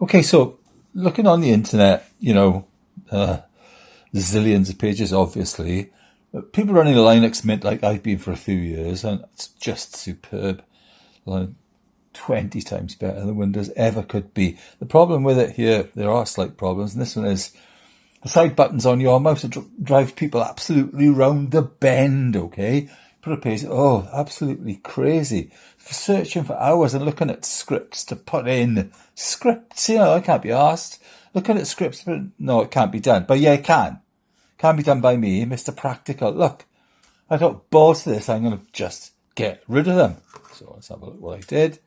Okay, so looking on the internet, zillions of pages, obviously. But people running a Linux Mint like I've been for a few years, and it's just superb. Like 20 times better than Windows ever could be. The problem with it here, there are slight problems, and this one is the side buttons on your mouse drive people absolutely round the bend, okay? Put a page, absolutely crazy. For searching for hours and looking at scripts to put in scripts, I can't be asked. Looking at scripts, but no, it can't be done. But yeah, it can. Can be done by me, Mr. Practical. Look, I got balls to this. I'm going to just get rid of them. So let's have a look what I did.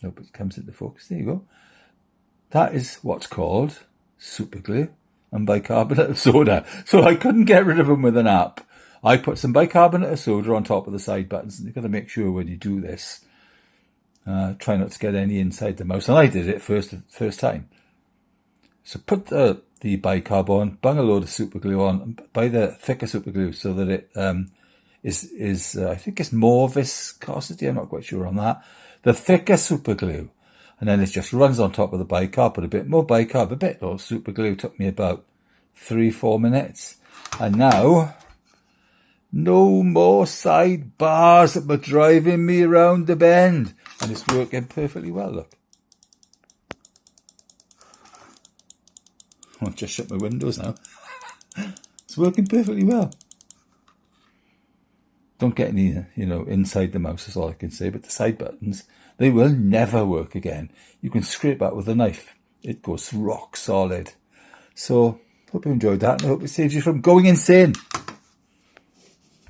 Nope, it comes into focus. There you go. That is what's called superglue and bicarbonate of soda. So I couldn't get rid of them with an app. I put some bicarbonate of soda on top of the side buttons. And you've got to make sure when you do this, try not to get any inside the mouse. And I did it first time. So put the bicarb on, bung a load of superglue on, and buy the thicker superglue so that it is I think it's more viscosity. I'm not quite sure on that. The thicker superglue. And then it just runs on top of the bicarb, put a bit more bicarb, a bit more superglue. Took me about 3-4 minutes. And now, no more sidebars that were driving me around the bend. And it's working perfectly well, look. I've just shut my windows now. It's working perfectly well. Don't get any, inside the mouse is all I can say, but the side buttons, they will never work again. You can scrape that with a knife. It goes rock solid. So, hope you enjoyed that, and I hope it saves you from going insane.